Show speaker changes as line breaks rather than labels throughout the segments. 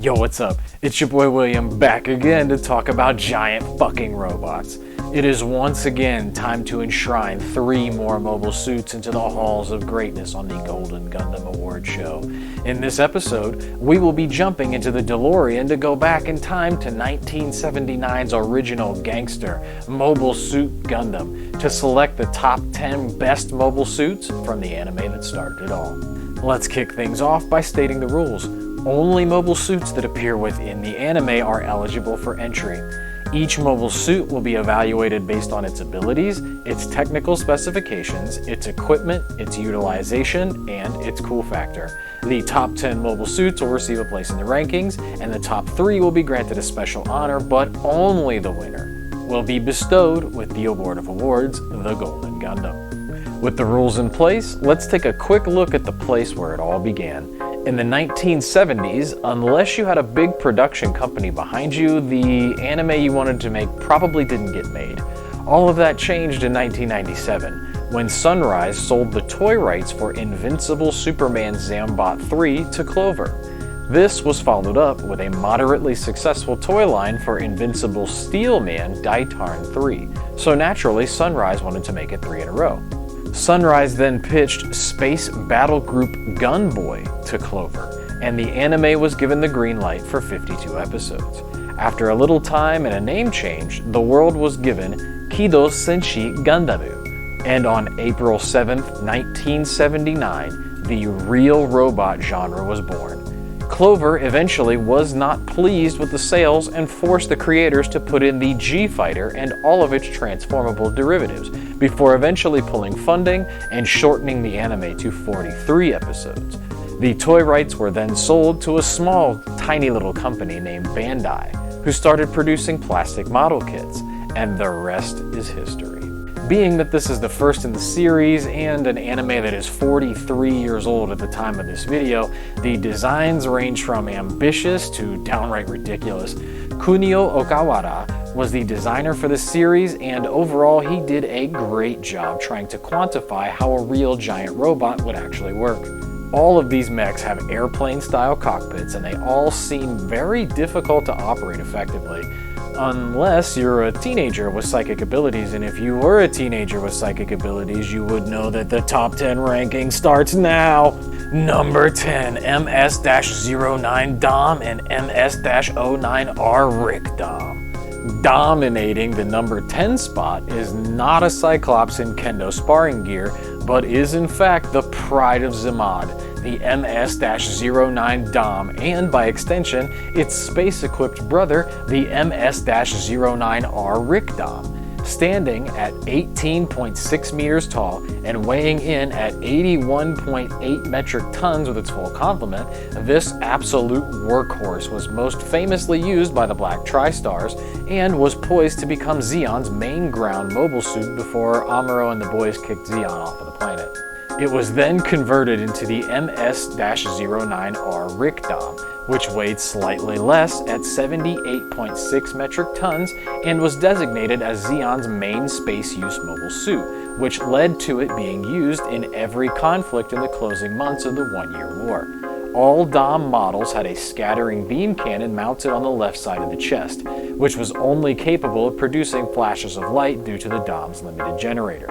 Yo, what's up? It's your boy William back again to talk about giant fucking robots. It is once again time to enshrine 3 more mobile suits into the halls of greatness on the Golden Gundam Award Show. In this episode, we will be jumping into the DeLorean to go back in time to 1979's original gangster, Mobile Suit Gundam, to select the top 10 best mobile suits from the anime that started it all. Let's kick things off by stating the rules. Only mobile suits that appear within the anime are eligible for entry. Each mobile suit will be evaluated based on its abilities, its technical specifications, its equipment, its utilization, and its cool factor. The top 10 mobile suits will receive a place in the rankings, and the top 3 will be granted a special honor, but only the winner will be bestowed with the award of awards, the Golden Gundam. With the rules in place, let's take a quick look at the place where it all began. In the 1970s, unless you had a big production company behind you, the anime you wanted to make probably didn't get made. All of that changed in 1997, when Sunrise sold the toy rights for Invincible Superman Zambot 3 to Clover. This was followed up with a moderately successful toy line for Invincible Steelman Daitarn 3, so naturally Sunrise wanted to make it 3 in a row. Sunrise then pitched Space Battle Group Gunboy to Clover, and the anime was given the green light for 52 episodes. After a little time and a name change, the world was given Kido Senshi Gandamu, and on April 7, 1979, the real robot genre was born. Clover eventually was not pleased with the sales and forced the creators to put in the G-Fighter and all of its transformable derivatives, before eventually pulling funding and shortening the anime to 43 episodes. The toy rights were then sold to a small, tiny little company named Bandai, who started producing plastic model kits, and the rest is history. Being that this is the first in the series and an anime that is 43 years old at the time of this video, the designs range from ambitious to downright ridiculous. Kunio Okawara was the designer for the series, and overall he did a great job trying to quantify how a real giant robot would actually work. All of these mechs have airplane-style cockpits, and they all seem very difficult to operate effectively. Unless you're a teenager with psychic abilities, and if you were a teenager with psychic abilities, you would know that the top 10 ranking starts now. Number 10, MS-09 Dom and MS-09R Rick Dom. Dominating the number 10 spot is not a Cyclops in kendo sparring gear, but is in fact the pride of Zimad, the MS-09 Dom, and by extension, its space-equipped brother, the MS-09R Rick Dom. Standing at 18.6 meters tall and weighing in at 81.8 metric tons with its full complement, this absolute workhorse was most famously used by the Black Tri-Stars and was poised to become Zeon's main ground mobile suit before Amuro and the boys kicked Zeon off of the planet. It was then converted into the MS-09R Rick Dom, which weighed slightly less at 78.6 metric tons and was designated as Zeon's main space-use mobile suit, which led to it being used in every conflict in the closing months of the One-Year War. All Dom models had a scattering beam cannon mounted on the left side of the chest, which was only capable of producing flashes of light due to the Dom's limited generator.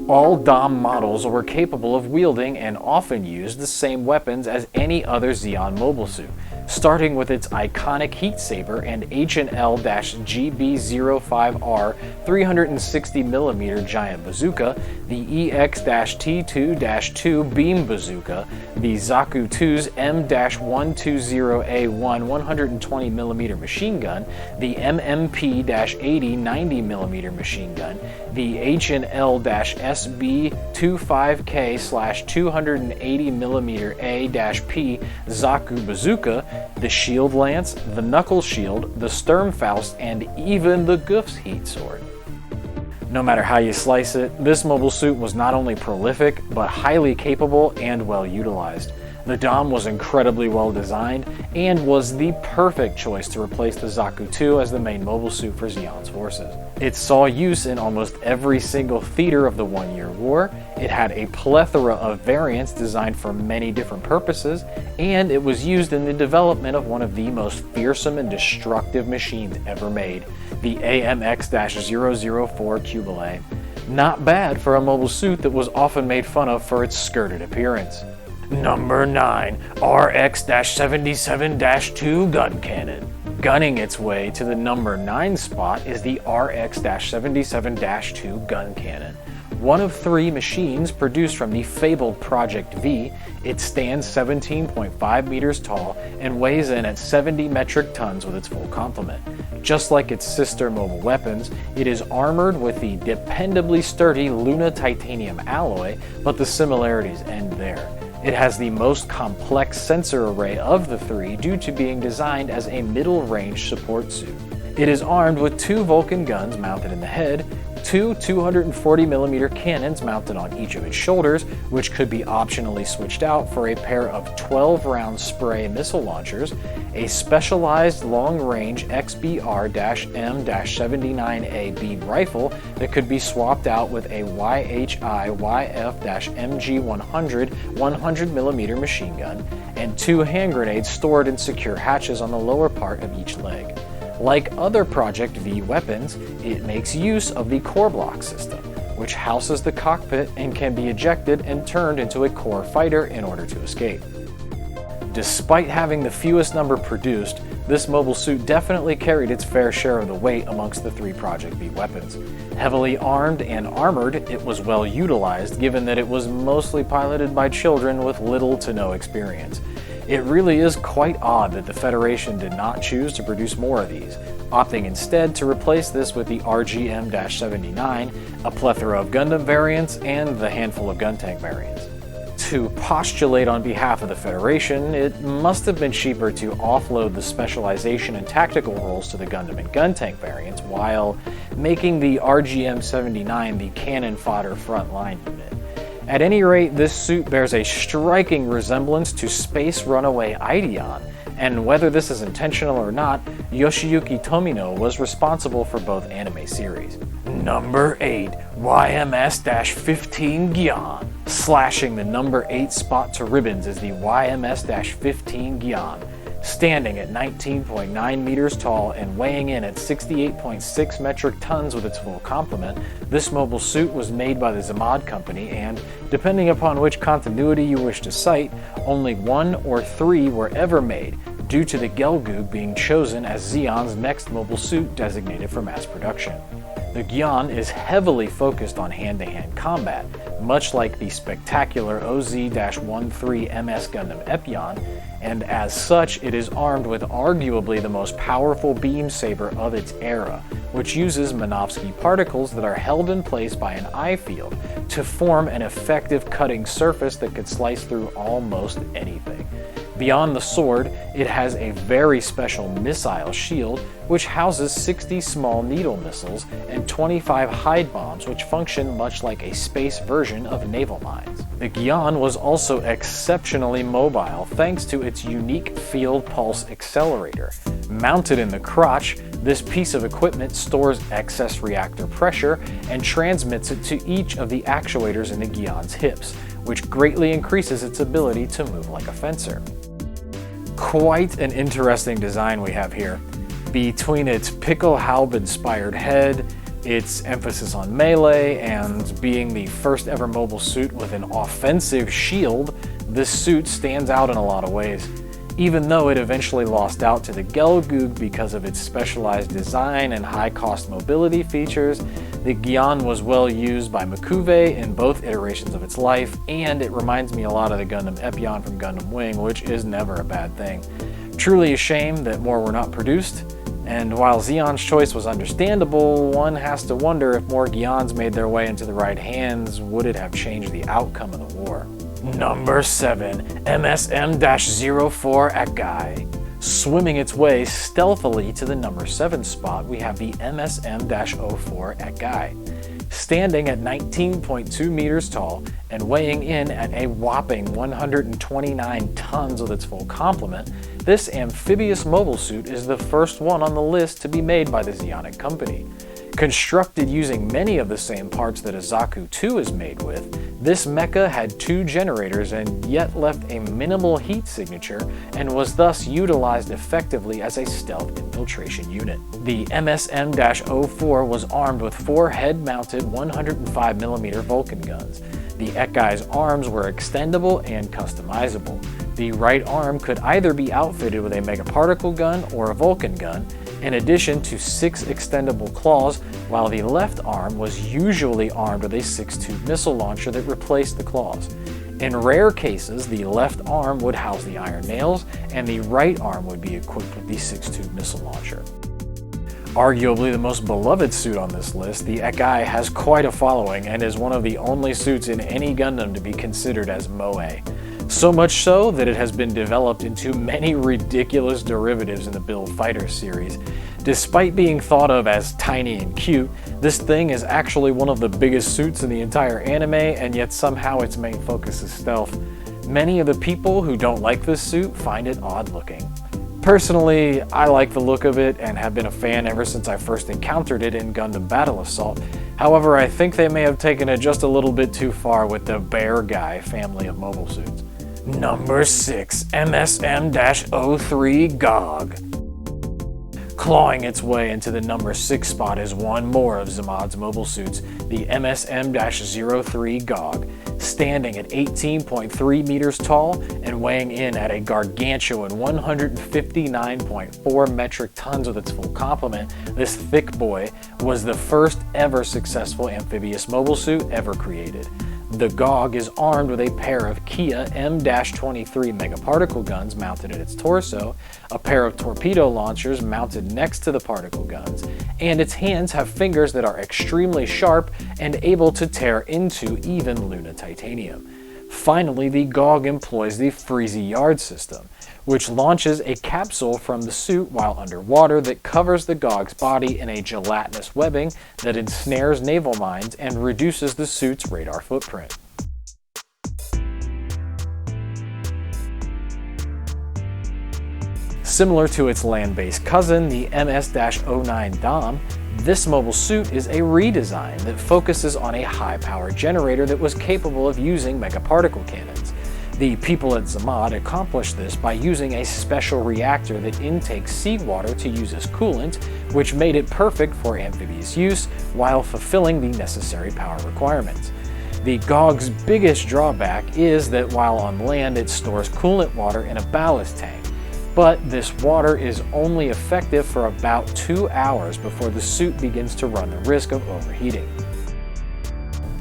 All Dom models were capable of wielding and often used the same weapons as any other Zeon mobile suit, starting with its iconic Heat Saber and H&L-GB05R 360mm giant bazooka, the EX-T2-2 beam bazooka, the Zaku 2's M-120A1 120mm machine gun, the MMP-80 90mm machine gun, the H&L-SB25K/280mm A-P Zaku bazooka, the Shield Lance, the Knuckle Shield, the Sturmfaust, and even the Goof's Heat Sword. No matter how you slice it, this mobile suit was not only prolific, but highly capable and well utilized. The Dom was incredibly well designed and was the perfect choice to replace the Zaku 2 as the main mobile suit for Zeon's forces. It saw use in almost every single theater of the One-Year War, it had a plethora of variants designed for many different purposes, and it was used in the development of one of the most fearsome and destructive machines ever made, the AMX-004 Cubile. Not bad for a mobile suit that was often made fun of for its skirted appearance. Number 9. RX-77-2 Gun Cannon. Gunning its way to the number 9 spot is the RX-77-2 Gun Cannon. One of 3 machines produced from the fabled Project V, it stands 17.5 meters tall and weighs in at 70 metric tons with its full complement. Just like its sister mobile weapons, it is armored with the dependably sturdy Luna titanium alloy, but the similarities end there. It has the most complex sensor array of the 3 due to being designed as a middle-range support suit. It is armed with 2 Vulcan guns mounted in the head, 2 240mm cannons mounted on each of its shoulders, which could be optionally switched out for a pair of 12-round spray missile launchers, a specialized long-range XBR-M-79AB rifle that could be swapped out with a YHI-YF-MG100 100mm machine gun, and 2 hand grenades stored in secure hatches on the lower part of each leg. Like other Project V weapons, it makes use of the core block system, which houses the cockpit and can be ejected and turned into a core fighter in order to escape. Despite having the fewest number produced, this mobile suit definitely carried its fair share of the weight amongst the 3 Project V weapons. Heavily armed and armored, it was well utilized given that it was mostly piloted by children with little to no experience. It really is quite odd that the Federation did not choose to produce more of these, opting instead to replace this with the RGM-79, a plethora of Gundam variants, and the handful of gun tank variants. To postulate on behalf of the Federation, it must have been cheaper to offload the specialization and tactical roles to the Gundam and gun tank variants while making the RGM-79 the cannon fodder frontline unit. At any rate, this suit bears a striking resemblance to Space Runaway Ideon, and whether this is intentional or not, Yoshiyuki Tomino was responsible for both anime series. Number 8. YMS-15 Gion. Slashing the number 8 spot to ribbons is the YMS-15 Gion. Standing at 19.9 meters tall and weighing in at 68.6 metric tons with its full complement, this mobile suit was made by the Zamad Company and, depending upon which continuity you wish to cite, only 1 or 3 were ever made, due to the Gelgoog being chosen as Zeon's next mobile suit designated for mass production. The Gion is heavily focused on hand-to-hand combat, much like the spectacular OZ-13 MS Gundam Epyon, and as such it is armed with arguably the most powerful beam saber of its era, which uses Minovsky particles that are held in place by an eye field to form an effective cutting surface that could slice through almost anything. Beyond the sword, it has a very special missile shield which houses 60 small needle missiles and 25 hide bombs which function much like a space version of naval mines. The Gion was also exceptionally mobile thanks to its unique field pulse accelerator. Mounted in the crotch, this piece of equipment stores excess reactor pressure and transmits it to each of the actuators in the Gion's hips, which greatly increases its ability to move like a fencer. Quite an interesting design we have here. Between its Pickelhaube-inspired head, its emphasis on melee, and being the first ever mobile suit with an offensive shield, this suit stands out in a lot of ways. Even though it eventually lost out to the Gelgoog because of its specialized design and high-cost mobility features, the Gion was well used by Mikuve in both iterations of its life, and it reminds me a lot of the Gundam Epyon from Gundam Wing, which is never a bad thing. Truly a shame that more were not produced, and while Zeon's choice was understandable, one has to wonder if more Gions made their way into the right hands, would it have changed the outcome of the war? Number 7. MSM-04 Akai. Swimming its way stealthily to the number 7 spot, we have the MSM-04 Akai. Standing at 19.2 meters tall and weighing in at a whopping 129 tons with its full complement, this amphibious mobile suit is the first one on the list to be made by the Zeonic company. Constructed using many of the same parts that a Zaku 2 is made with, this mecha had 2 generators and yet left a minimal heat signature and was thus utilized effectively as a stealth infiltration unit. The MSM-04 was armed with 4 head-mounted 105mm Vulcan guns. The Ekai's arms were extendable and customizable. The right arm could either be outfitted with a megaparticle gun or a Vulcan gun, in addition to 6 extendable claws, while the left arm was usually armed with a 6-tube missile launcher that replaced the claws. In rare cases, the left arm would house the iron nails, and the right arm would be equipped with the 6-tube missile launcher. Arguably the most beloved suit on this list, the Ekai has quite a following and is one of the only suits in any Gundam to be considered as moe. So much so that it has been developed into many ridiculous derivatives in the Build Fighter series. Despite being thought of as tiny and cute, this thing is actually one of the biggest suits in the entire anime, and yet somehow its main focus is stealth. Many of the people who don't like this suit find it odd looking. Personally, I like the look of it and have been a fan ever since I first encountered it in Gundam Battle Assault. However, I think they may have taken it just a little bit too far with the Bear Guy family of mobile suits. Number 6, MSM-03 GOG. Clawing its way into the number 6 spot is one more of Zamod's mobile suits, the MSM-03 GOG. Standing at 18.3 meters tall and weighing in at a gargantuan 159.4 metric tons with its full complement, this thick boy was the first ever successful amphibious mobile suit ever created. The GOG is armed with a pair of Kia M-23 megaparticle guns mounted at its torso, a pair of torpedo launchers mounted next to the particle guns, and its hands have fingers that are extremely sharp and able to tear into even Luna titanium. Finally, the GOG employs the Freezy Yard system, which launches a capsule from the suit while underwater that covers the GOG's body in a gelatinous webbing that ensnares naval mines and reduces the suit's radar footprint. Similar to its land-based cousin, the MS-09 Dom, this mobile suit is a redesign that focuses on a high-power generator that was capable of using megaparticle cannons. The people at Zamod accomplished this by using a special reactor that intakes seawater to use as coolant, which made it perfect for amphibious use while fulfilling the necessary power requirements. The GOG's biggest drawback is that while on land it stores coolant water in a ballast tank, but this water is only effective for about 2 hours before the suit begins to run the risk of overheating.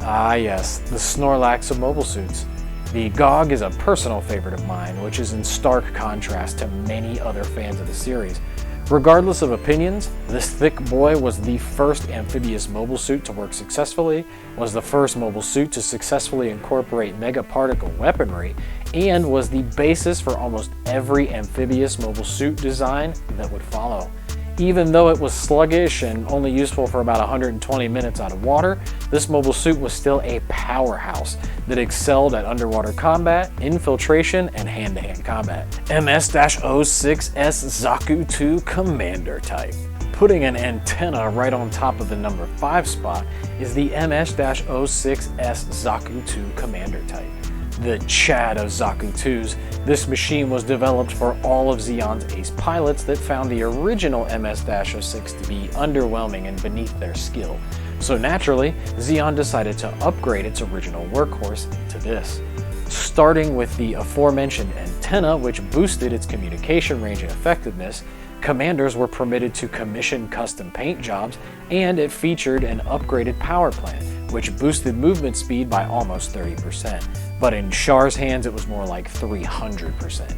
Ah yes, the Snorlax of mobile suits. The GOG is a personal favorite of mine, which is in stark contrast to many other fans of the series. Regardless of opinions, this thick boy was the first amphibious mobile suit to work successfully, was the first mobile suit to successfully incorporate megaparticle weaponry, and was the basis for almost every amphibious mobile suit design that would follow. Even though it was sluggish and only useful for about 120 minutes out of water, this mobile suit was still a powerhouse that excelled at underwater combat, infiltration, and hand-to-hand combat. MS-06S Zaku 2 Commander Type. Putting an antenna right on top of the number 5 spot is the MS-06S Zaku 2 Commander Type. The Chad of Zaku 2s, this machine was developed for all of Zeon's ace pilots that found the original MS-06 to be underwhelming and beneath their skill. So naturally, Zeon decided to upgrade its original workhorse to this. Starting with the aforementioned antenna, which boosted its communication range and effectiveness, commanders were permitted to commission custom paint jobs, and it featured an upgraded power plant, which boosted movement speed by almost 30%. But in Char's hands, it was more like 300%.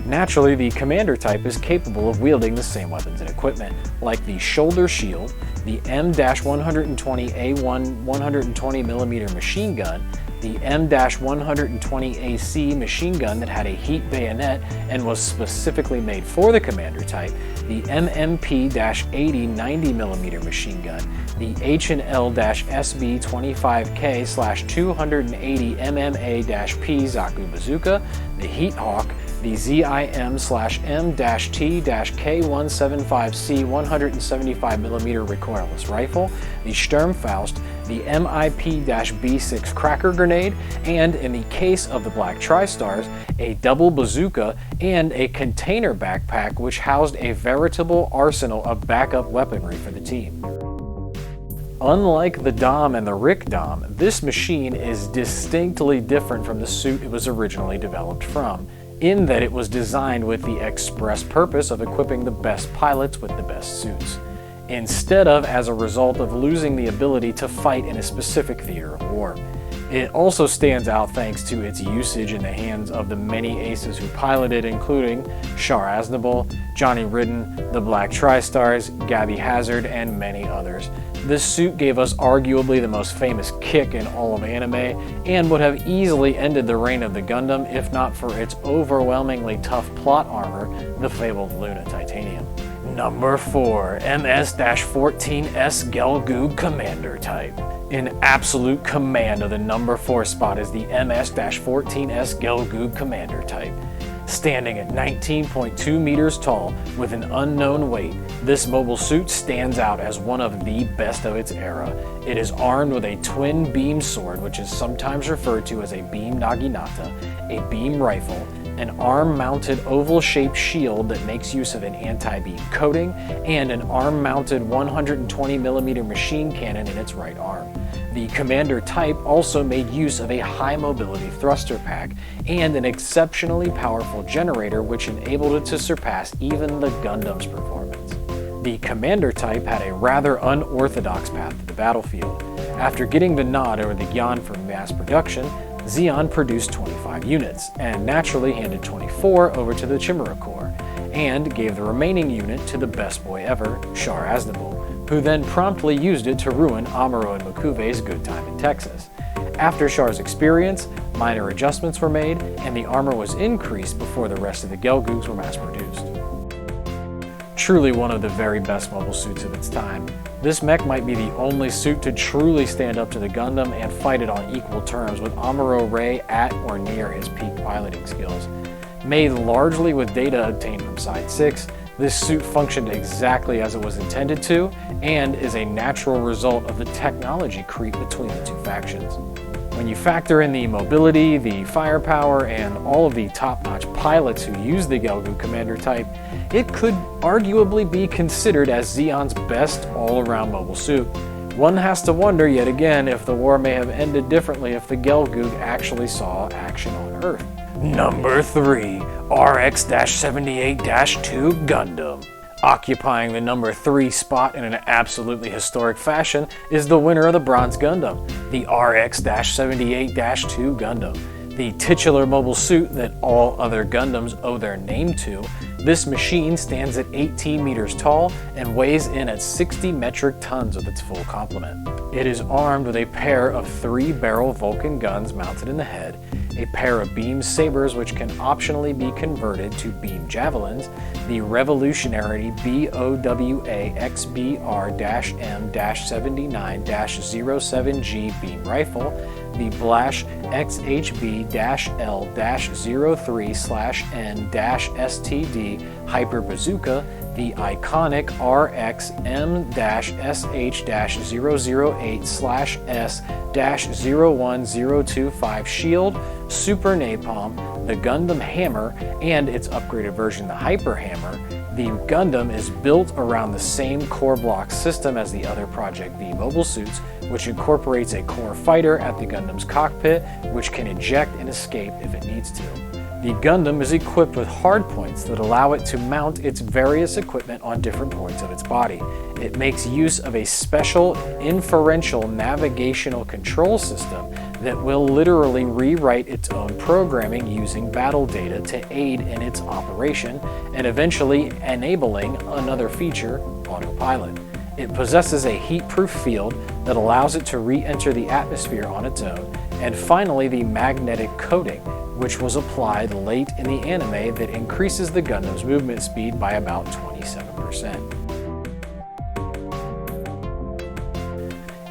Naturally, the commander type is capable of wielding the same weapons and equipment, like the shoulder shield, the M-120A1 120mm machine gun, the M-120AC machine gun that had a heat bayonet and was specifically made for the commander type, the MMP-80 90mm machine gun, the H&L-SB25K/280 MMA-P Zaku bazooka, the Heat Hawk, the ZIM/M-T-K175C 175mm recoilless rifle, the Sturmfaust, the MIP-B6 cracker grenade, and in the case of the Black Tri-Stars, a double bazooka and a container backpack which housed a veritable arsenal of backup weaponry for the team. Unlike the Dom and the Rick Dom, this machine is distinctly different from the suit it was originally developed from, in that it was designed with the express purpose of equipping the best pilots with the best suits, instead of as a result of losing the ability to fight in a specific theater of war. It also stands out thanks to its usage in the hands of the many aces who piloted, including Char Aznavour, Johnny Ridden, the Black Tri-Stars, Gabby Hazard, and many others. This suit gave us arguably the most famous kick in all of anime, and would have easily ended the reign of the Gundam if not for its overwhelmingly tough plot armor, the fabled Luna Titanium. Number 4. MS-14S Gelgoog Commander Type. In absolute command of the number 4 spot is the MS-14S Gelgoog Commander Type. Standing at 19.2 meters tall with an unknown weight, this mobile suit stands out as one of the best of its era. It is armed with a twin beam sword, which is sometimes referred to as a beam naginata, a beam rifle, an arm-mounted oval-shaped shield that makes use of an anti-beam coating, and an arm-mounted 120mm machine cannon in its right arm. The Commander type also made use of a high-mobility thruster pack and an exceptionally powerful generator which enabled it to surpass even the Gundam's performance. The Commander type had a rather unorthodox path to the battlefield. After getting the nod over the Gyan for mass production, Zeon produced 25 units, and naturally handed 24 over to the Chimera Corps, and gave the remaining unit to the best boy ever, Char Aznavour, who then promptly used it to ruin Amuro and Mokuve's good time in Texas. After Char's experience, minor adjustments were made, and the armor was increased before the rest of the Gelgoogs were mass-produced. Truly one of the very best mobile suits of its time, this mech might be the only suit to truly stand up to the Gundam and fight it on equal terms, with Amuro Ray at or near his peak piloting skills. Made largely with data obtained from Side 6, this suit functioned exactly as it was intended to, and is a natural result of the technology creep between the two factions. When you factor in the mobility, the firepower, and all of the top-notch pilots who use the Gelgoog Commander type, it could arguably be considered as Zeon's best all-around mobile suit. One has to wonder yet again if the war may have ended differently if the Gelgoog actually saw action on Earth. Number 3. RX-78-2 Gundam. Occupying the number 3 spot in an absolutely historic fashion is the winner of the Bronze Gundam, the RX-78-2 Gundam. The titular mobile suit that all other Gundams owe their name to, this machine stands at 18 meters tall and weighs in at 60 metric tons with its full complement. It is armed with a pair of 3-barrel Vulcan guns mounted in the head, a pair of beam sabers which can optionally be converted to beam javelins, the revolutionary BOWA XBR-M-79-07G beam rifle, the Blash XHB-L-03/N-STD hyper bazooka, the iconic RX-M-SH-008/S-01025 shield, Super Napalm, the Gundam Hammer, and its upgraded version, the Hyper Hammer. The Gundam is built around the same core block system as the other Project V mobile suits, which incorporates a core fighter at the Gundam's cockpit, which can eject and escape if it needs to. The Gundam is equipped with hardpoints that allow it to mount its various equipment on different points of its body. It makes use of a special inferential navigational control system that will literally rewrite its own programming using battle data to aid in its operation, and eventually enabling another feature, autopilot. It possesses a heat-proof field that allows it to re-enter the atmosphere on its own, And finally, the magnetic coating, which was applied late in the anime that increases the Gundam's movement speed by about 27%.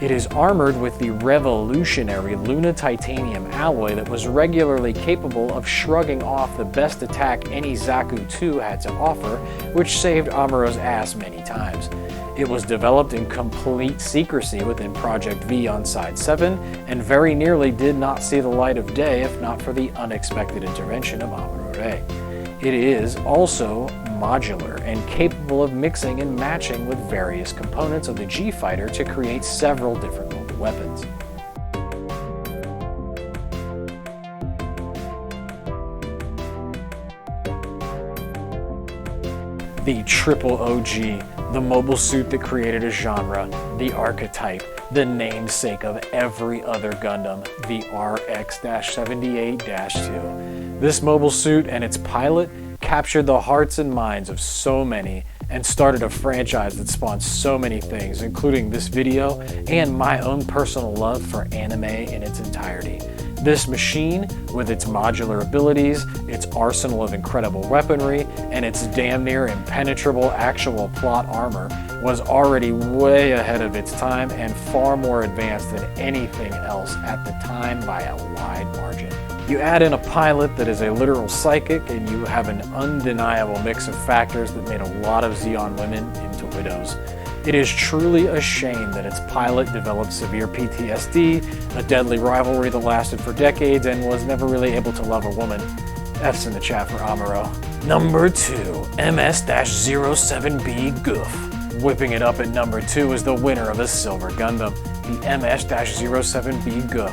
It is armored with the revolutionary Luna titanium alloy that was regularly capable of shrugging off the best attack any Zaku 2 had to offer, which saved Amuro's ass many times. It was developed in complete secrecy within Project V on Side 7, and very nearly did not see the light of day if not for the unexpected intervention of Amuro Ray. It is also modular and capable of mixing and matching with various components of the G-Fighter to create several different mobile weapons. The triple OG, the mobile suit that created a genre, the archetype, the namesake of every other Gundam, the RX-78-2. This mobile suit and its pilot captured the hearts and minds of so many and started a franchise that spawned so many things, including this video and my own personal love for anime in its entirety. This machine, with its modular abilities, its arsenal of incredible weaponry, and its damn near impenetrable actual plot armor, was already way ahead of its time and far more advanced than anything else at the time by a wide margin. You add in a pilot that is a literal psychic, and you have an undeniable mix of factors that made a lot of Zeon women into widows. It is truly a shame that its pilot developed severe PTSD, a deadly rivalry that lasted for decades, and was never really able to love a woman. F's in the chat for Amuro. Number 2, MS-07B Goof. Whipping it up at number 2 is the winner of the Silver Gundam, the MS-07B Goof.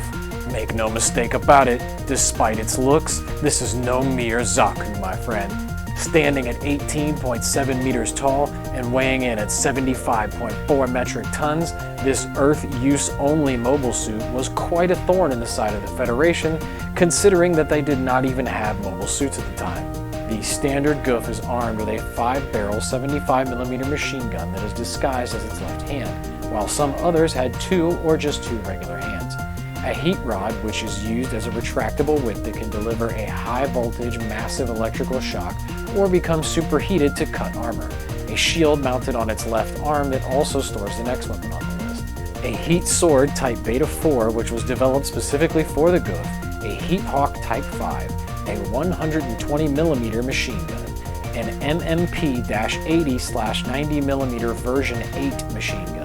Make no mistake about it, despite its looks, this is no mere Zaku, my friend. Standing at 18.7 meters tall and weighing in at 75.4 metric tons, this Earth-use-only mobile suit was quite a thorn in the side of the Federation, considering that they did not even have mobile suits at the time. The standard Goof is armed with a 5-barrel 75mm machine gun that is disguised as its left hand, while some others had 2 or just 2 regular hands. A heat rod, which is used as a retractable wick that can deliver a high-voltage, massive electrical shock or become superheated to cut armor. A shield mounted on its left arm that also stores the next weapon on the list. A heat sword Type Beta 4, which was developed specifically for the Goof. A Heat Hawk Type 5. A 120mm machine gun. An MMP-80/90mm version 8 machine gun.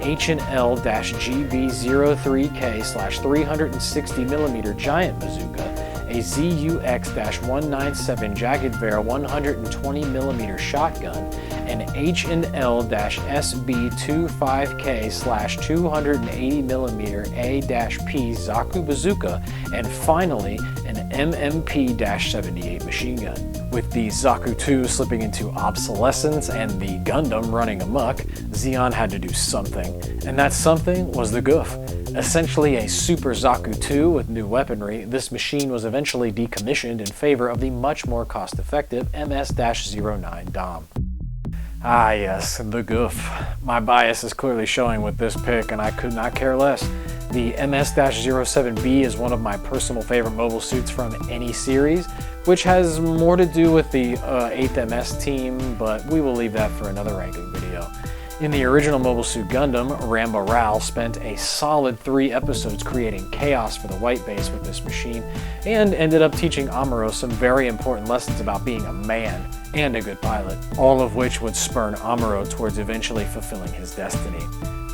H&L-GB03K/360mm giant bazooka, a ZUX-197 Jaggedwehr 120mm shotgun, an H&L-SB25K/280mm A-P Zaku bazooka, and finally an MMP-78 machine gun. With the Zaku 2 slipping into obsolescence and the Gundam running amok, Zeon had to do something, and that something was the Goof. Essentially a Super Zaku 2 with new weaponry, this machine was eventually decommissioned in favor of the much more cost-effective MS-09 Dom. Ah yes, the Goof. My bias is clearly showing with this pick, and I could not care less. The MS-07B is one of my personal favorite mobile suits from any series, which has more to do with the 8th MS team, but we will leave that for another ranking video. In the original Mobile Suit Gundam, Ramba Ral spent a solid 3 episodes creating chaos for the white base with this machine, and ended up teaching Amuro some very important lessons about being a man and a good pilot, all of which would spurn Amuro towards eventually fulfilling his destiny.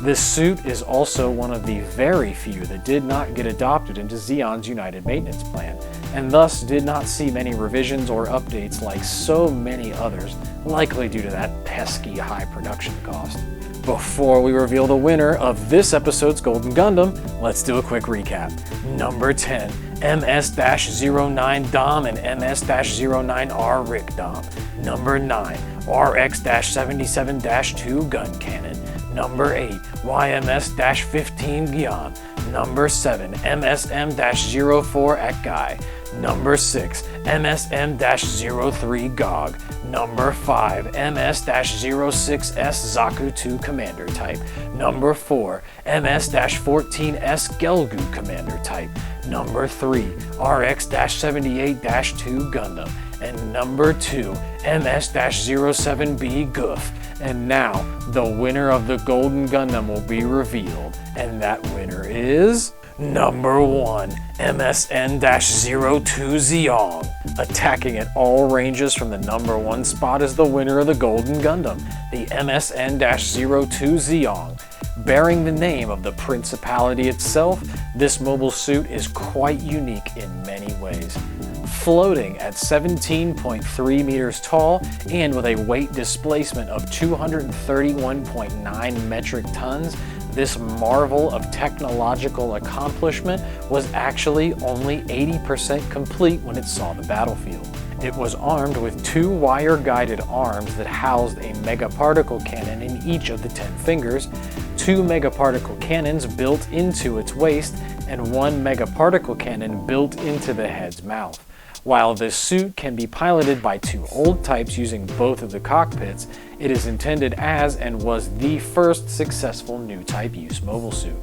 This suit is also one of the very few that did not get adopted into Zeon's United Maintenance Plan, and thus did not see many revisions or updates like so many others, likely due to that pesky high production cost. Before we reveal the winner of this episode's Golden Gundam, let's do a quick recap. Number 10, MS-09 Dom and MS-09R Rick Dom. Number 9, RX-77-2 Gun Cannon. Number 8, YMS-15 Gyan. Number 7, MSM-04 Ekgai. Number 6, MSM-03 GOG, number 5 MS-06S Zaku 2 Commander Type, number 4 MS-14S Gelgu Commander Type, number 3 RX-78-2 Gundam, and number 2 MS-07B Goof. And now, the winner of the Golden Gundam will be revealed, and that winner is number 1 MSN-02 Zeong. Attacking at all ranges from the number 1 spot is the winner of the Golden Gundam, the MSN-02 Zeong. Bearing the name of the Principality itself, this mobile suit is quite unique in many ways. Floating at 17.3 meters tall and with a weight displacement of 231.9 metric tons, this marvel of technological accomplishment was actually only 80% complete when it saw the battlefield. It was armed with 2 wire-guided arms that housed a megaparticle cannon in each of the 10 fingers, 2 megaparticle cannons built into its waist, and 1 megaparticle cannon built into the head's mouth. While this suit can be piloted by 2 old types using both of the cockpits, it is intended as and was the first successful new type use mobile suit.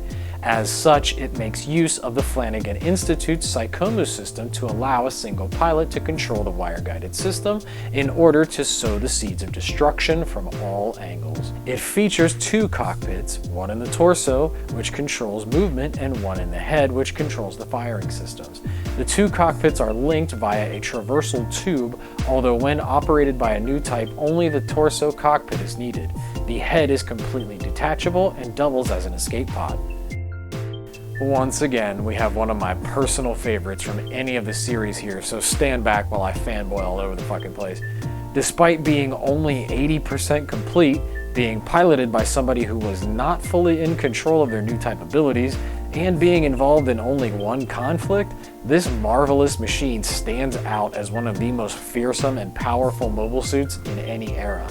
As such, it makes use of the Flanagan Institute's Psychomu system to allow a single pilot to control the wire-guided system in order to sow the seeds of destruction from all angles. It features 2 cockpits, one in the torso, which controls movement, and one in the head, which controls the firing systems. The 2 cockpits are linked via a traversal tube, although when operated by a new type, only the torso cockpit is needed. The head is completely detachable and doubles as an escape pod. Once again, we have one of my personal favorites from any of the series here, so stand back while I fanboy all over the fucking place. Despite being only 80% complete, being piloted by somebody who was not fully in control of their new type abilities, and being involved in only 1 conflict, this marvelous machine stands out as one of the most fearsome and powerful mobile suits in any era.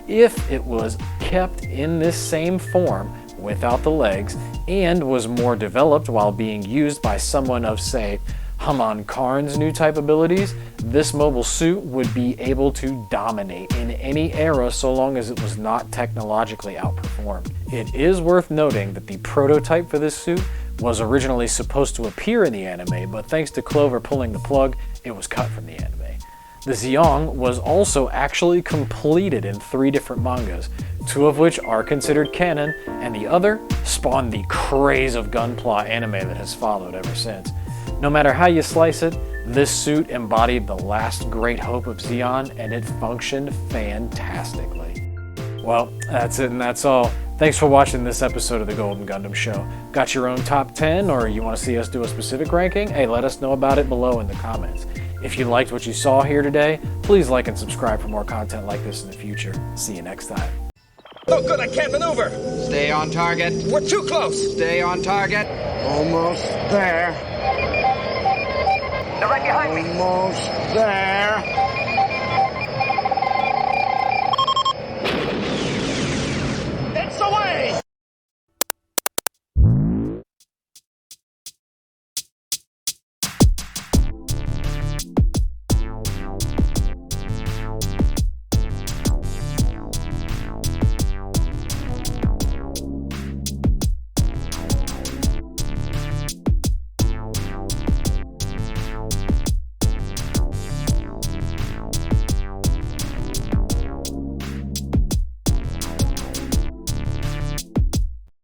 If it was kept in this same form, without the legs, and was more developed while being used by someone of, say, Haman Karn's new type abilities, this mobile suit would be able to dominate in any era so long as it was not technologically outperformed. It is worth noting that the prototype for this suit was originally supposed to appear in the anime, but thanks to Clover pulling the plug, it was cut from the anime. The Zeong was also actually completed in 3 different mangas, 2 of which are considered canon, and the other spawned the craze of Gunpla anime that has followed ever since. No matter how you slice it, this suit embodied the last great hope of Zeon, and it functioned fantastically. Well, that's it and that's all. Thanks for watching this episode of the Golden Gundam Show. Got your own top 10, or you want to see us do a specific ranking? Hey, let us know about it below in the comments. If you liked what you saw here today, please like and subscribe for more content like this in the future. See you next time.
Oh, good, I can't maneuver.
Stay on target.
We're too close.
Stay on target.
Almost there.
They're right behind me.
Almost there.